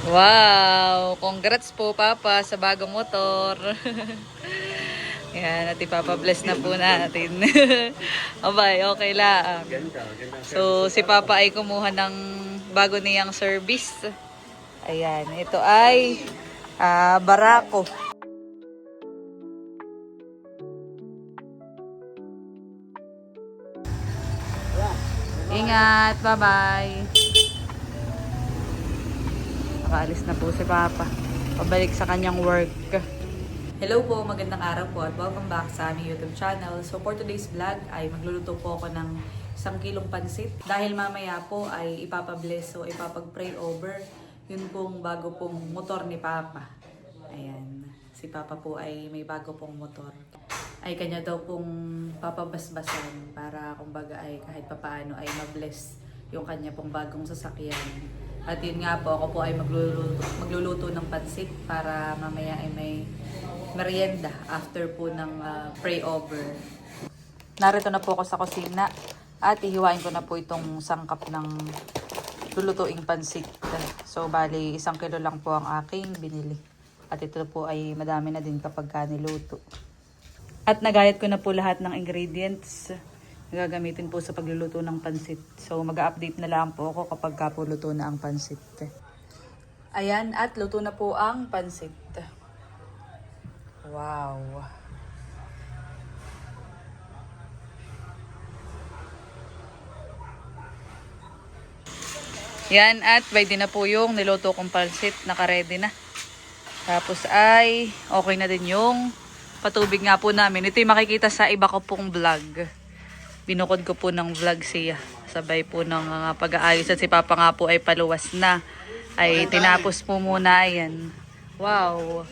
Wow! Congrats po, Papa, sa bagong motor. Yan, at ipapa-bless na po natin. Abay, okay lang. So, si Papa ay kumuha ng bago niyang service. Ayan, ito ay Barako. Ingat, bye-bye. Nakaalis na po si Papa. Pabalik sa kanyang work. Hello po, magandang araw po at welcome back sa aming YouTube channel. So for today's vlog ay magluluto po ako ng 1 kilong pansit. Dahil mamaya po ay ipapabless o ipapag-pray over yun pong bago pong motor ni Papa. Ayan, si Papa po ay may bago pong motor. Ay kanya daw pong papabasbasan para kumbaga ay kahit papaano ay mabless yung kanya pong bagong sasakyan. At yun nga po, ako po ay magluluto ng pansit para mamaya ay may merienda after po ng pray over. Narito na po ako sa kusina at ihiwain ko na po itong sangkap ng lulutuing pansit. So bali 1 kilo lang po ang aking binili. At ito po ay madami na din kapag niluto. At nagayat ko na po lahat ng ingredients na gagamitin po sa pagluluto ng pansit. So mag-update na lang po ako kapag luto na ang pansit. Ayan, at luto na po ang pansit. Wow! Yan, at ready na po yung niluto kong pansit. Naka-ready na. Tapos ay okay na din yung patubig nga po namin. Ito yung makikita sa iba ko pong vlog. Binukod ko po ng vlog siya. Sabay po ng pag-aayos. At si Papa nga po ay paluwas na. Ay tinapos po muna. Ayan. Wow!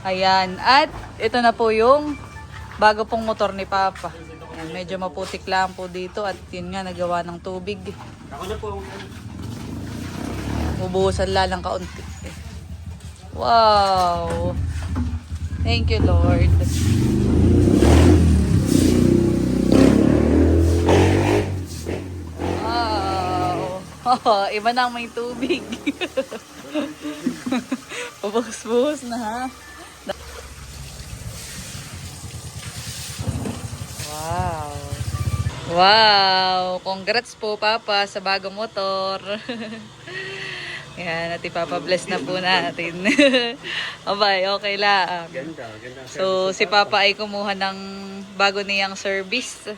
Ayan. At ito na po yung bago pong motor ni Papa. Ayan, medyo maputik lang po dito. At yun nga, nagawa ng tubig. Ako na po. Ubuhusan lang kaunti. Wow! Thank you, Lord. Oh, iba na may tubig. Buhos-buhos na ha. Wow. Wow. Congrats po, Papa, sa bagong motor. Yan, at ipapabless na po natin. Abay, okay lang. Ganda. So, si Papa ay kumuha ng bago niyang service.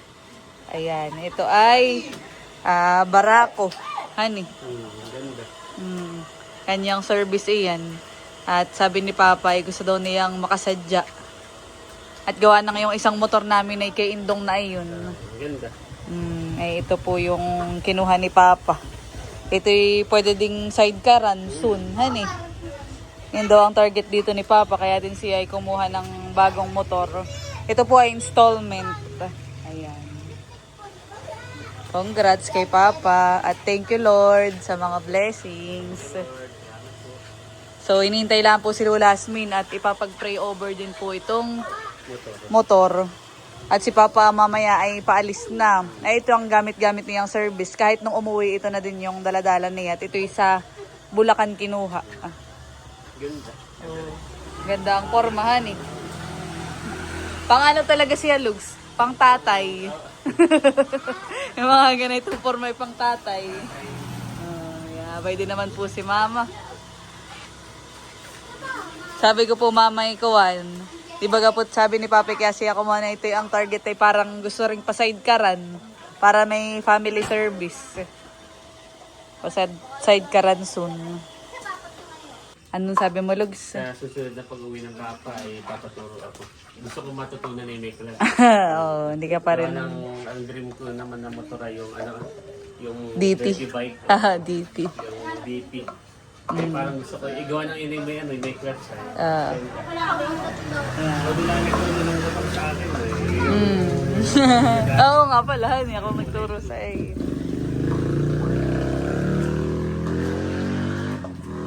Ayan, ito ay Barako. Honey. Ganda. Kanyang service iyan. At sabi ni Papa ay gusto daw niyang makasadya. At gawa na ngayong isang motor namin ay kay Indong na iyon. Ganda. Ay ito po yung kinuha ni Papa. Ito'y pwede ding sidecaran soon, honey. Yun daw ang target dito ni Papa, kaya din siya ay kumuha ng bagong motor. Ito po ay installment. Ayan. Congrats kay Papa at thank you Lord sa mga blessings. So inintay lang po si Lola Asmin at ipapag-pray over din po itong motor. At si Papa mamaya ay paalis na. Ay ito ang gamit-gamit niyang service. Kahit nung umuwi ito na din yung daladala niya. At ito'y sa Bulacan kinuha. Ganda. Ganda ang pormahan eh. Pang ano talaga siya, Lugs? Pang tatay. Yung mga ganitong porma ay pang tatay. Yabay din naman po si Mama. Sabi ko po, Mama, ikawan. Diba kapot sabi ni Papi kaya siya kumuha na ito ang target ay parang gusto rin pa-sidecaran. Para may family service. Pa-sidecaran soon. Anong sabi mo, Lugs? Sa susunod na pag-uwi ng Papa ay papaturo ako. Gusto ko matutunan na yung may class. Oo, hindi ka pa rin. Ang dream ko naman na motor ay yung DT. dirty bike. DT. Yung DT. Ay, parang gusto ko igawa ng inay may class. Sabi lang ito yung motor sa akin. Oo nga pala, hindi ako nagturo sa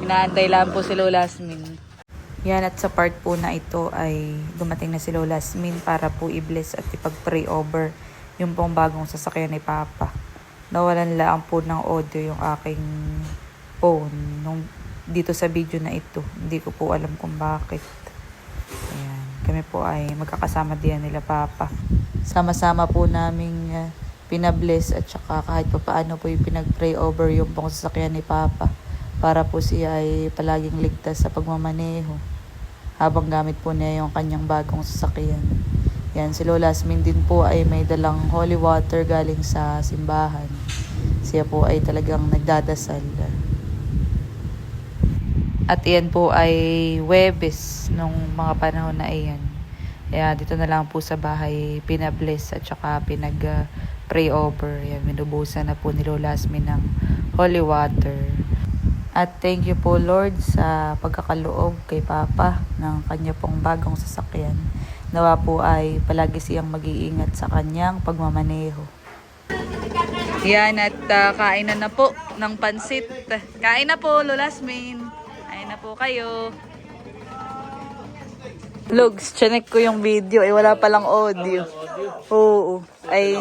Inaantay lang po si Lola Asmin. Yan, at sa part po na ito ay dumating na si Lola Asmin para po i-bless at ipag-pray over yung pong bagong sasakyan ni Papa. Nawalan lang po ng audio yung aking phone. Nung dito sa video na ito. Hindi ko po alam kung bakit. Ayan. Kami po ay magkakasama din nila Papa. Sama-sama po naming pinabless at saka kahit pa paano po yung pinag-pray over yung pong sasakyan ni Papa para po siya ay palaging ligtas sa pagmamaneho habang gamit po niya yung kanyang bagong sasakyan. Yan, si Lola Asmin din po ay may dalang holy water galing sa simbahan. Siya po ay talagang nagdadasal. At iyan po ay Huwebes nung mga panahon na iyan. Kaya dito na lang po sa bahay pinabless at saka pinag-pray over. Yan, minubusan na po ni Lola Asmin ng holy water. At thank you po Lord sa pagkakaloob kay Papa ng kanya pong bagong sasakyan. Nawa po ay palagi siyang mag-iingat sa kanyang pagmamaneho. Yan at kainan na po ng pansit. Kain na po Lola Asmin. Kain na po kayo. Logs, chinek ko yung video. Wala palang audio. Oo. Ay,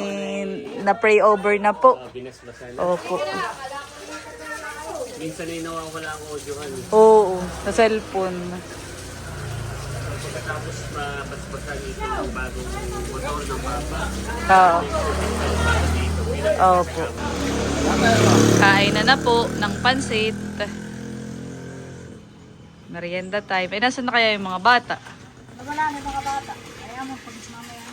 na-pray over na po. Binasbasan na. Opo. Minsan ay nawawala ang audiohan. Oo, sa cellphone. Pagkatapos mabasbasan ito ang bagong motor ng Papa. Oo. Dito, Opo. Kain na po ng pansit. Merienda time. Nasaan na kaya yung mga bata? Wala na mga bata. Kaya mo pag mamaya.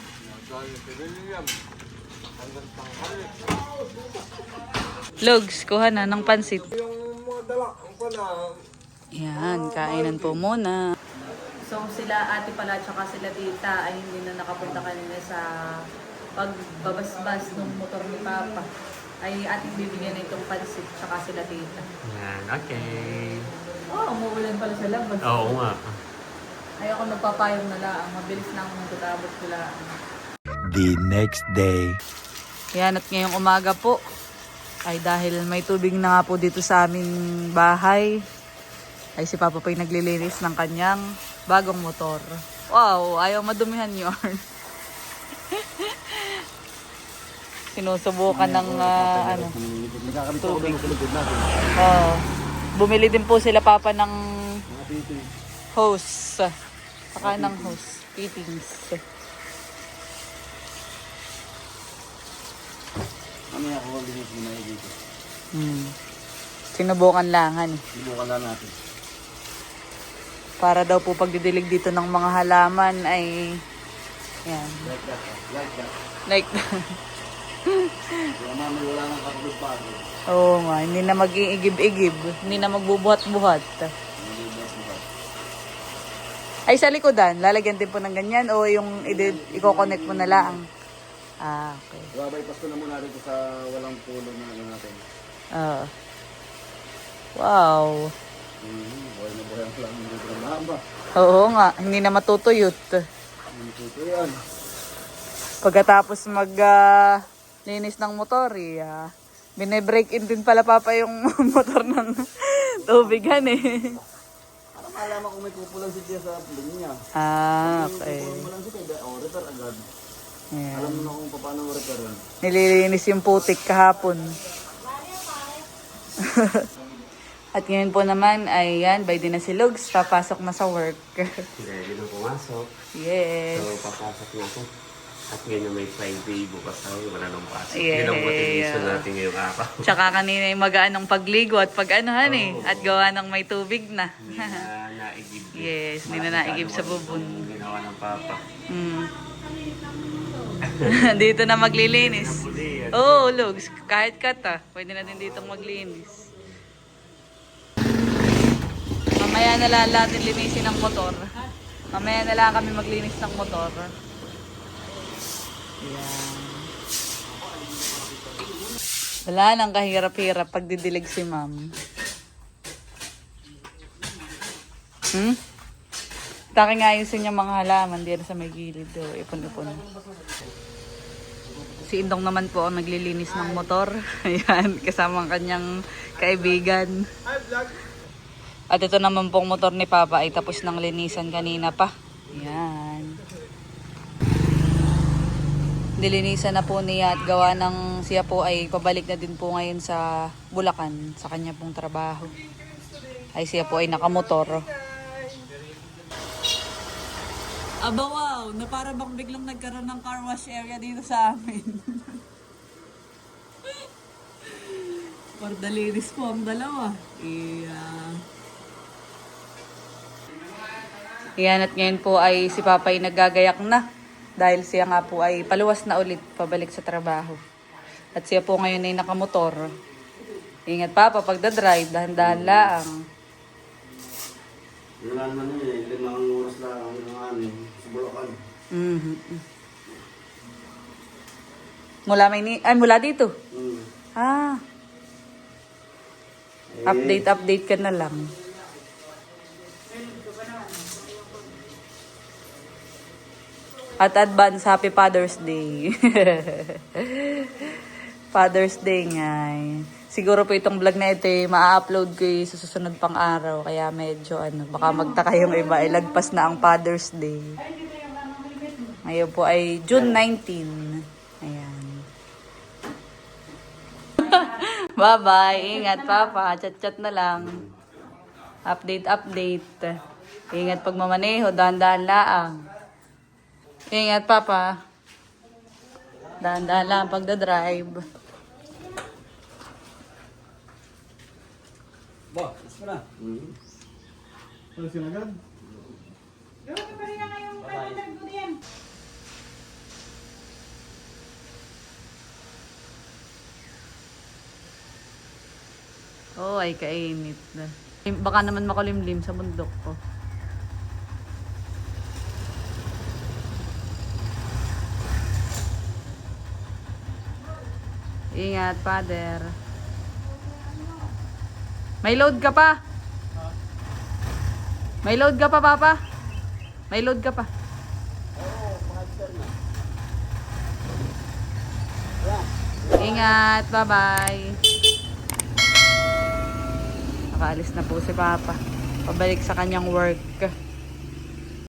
Logs, kuha na ng pansit. Yan, kainan po muna. So sila ate pala tsaka sila tita ay hindi na nakapunta kanina sa pagbabasbas ng motor ni Papa. Ay ating bibigyan na itong pansit tsaka sila tita. Yan, okay. Oh, umuulan pala sa labas. Oo nga. Ayoko nagpapayong na lang. Mabilis na akong nagtatabot sila. The next day. Yan at ngayong umaga po ay dahil may tubig na nga po dito sa aming bahay ay si Papa po'y naglilinis ng kanyang bagong motor. Wow, ayaw madumihan yun. Sinusubukan ng tubig. Bumili din po sila Papa ng hose. Saka ng hose. Fittings. Mamaya ako linis mo na dito. Sinubukan lang, hani. Sinubukan lang natin. Para daw po pagdidilig dito ng mga halaman ay yan. Like that. Like that. Like Kaya mami wala nang kapagod pa ako. oo nga, hindi na mag-iigib-igib. Hindi na magbubuhat-buhat. Ay, sa likodan, lalagyan din po ng ganyan o yung i-connect mo na lang? Ah, okay. Babaypas ko na muna dito sa walang pulo na ano natin. Wow. Buhay na buhay ang lang dito ng mahaba. Oo nga, hindi na matutuyot. Dito yan. Pagkatapos linis ng motor, bine-break in din pala Papa yung motor ng tubigan eh. Parang malaman kung may kupulang siya sa puling niya. Ah, okay. Kung mo lang siya, repair agad. Ayan. Alam mo na kung paano repair yun. Nililinis yung putik kahapon. At ngayon po naman, ayan, by din na si Lugs, papasok na sa work. Ready na pumasok. Yes. So, papasok na ako. At ngayon na may Friday, bukas ako, wala nang pasok. Yeah. Yun ang motivation natin ngayong araw. Tsaka kanina yung magaan ng pagligo at pag-anuhan eh. At gawa ng may tubig na. Hindi na naigib. Yes, hindi na naigib sa bubon. Yung ginawa ng Papa. Dito na maglilinis. Huli, Oo, Lugs, kahit kata, pwede na din ditong maglinis. Mamaya na lang natin linisin ng motor. Mamaya na lang kami maglinis ng motor. Ayan. Wala nang kahirap-hirap pagdidilig si ma'am. Taking ayusin yung mga halaman diyan sa may gilid. Ipon-ipon. Si Indong naman po ang naglilinis ng motor. Ayan, kasama ang kanyang kaibigan. At ito naman pong motor ni Papa ay tapos ng linisan kanina pa. Ayan. Nilinisan na po niya at gawa ng siya po ay pabalik na din po ngayon sa Bulacan sa kanya pong trabaho. Ay siya po ay nakamotor. Aba wow, na para bang biglang nagkaroon ng car wash area dito sa amin. Pardaliris po ang dalawa. Iyan at ngayon po ay si Papa ay naggagayak na. Dahil siya nga po ay paluwas na ulit pabalik sa trabaho. At siya po ngayon ay nakamotor. Ingat Papa pagdadrive, dahan-dahan lang. Wala naman yun eh. 5 oras lang ang amin sa Bulacan. Mula dito? Mm. Ah. Update ka na lang. At advance Happy Father's Day. Father's Day nga. Siguro po itong vlog na ito ma-upload ko sa susunod pang araw. Kaya medyo baka magtaka yung iba. Ilagpas na ang Father's Day. Ngayon po ay June 19. Ayan. Bye-bye. Ingat, Papa. Chat-chat na lang. Update. Ingat pag mamaneho. Dahan-dahan laang. Ingat, Papa. Dahan-dahan laang pagdadrive. Ba, mas na. Ano sinagad? Gawin pa rin na ngayong panatag ko diyan. Oh, ay kainit na. Baka naman makulimlim sa bundok ko. Ingat, Father. May load ka pa? May load ka pa, Papa? May load ka pa? Ingat, bye-bye. Nakaalis na po si Papa. Pabalik sa kanyang work.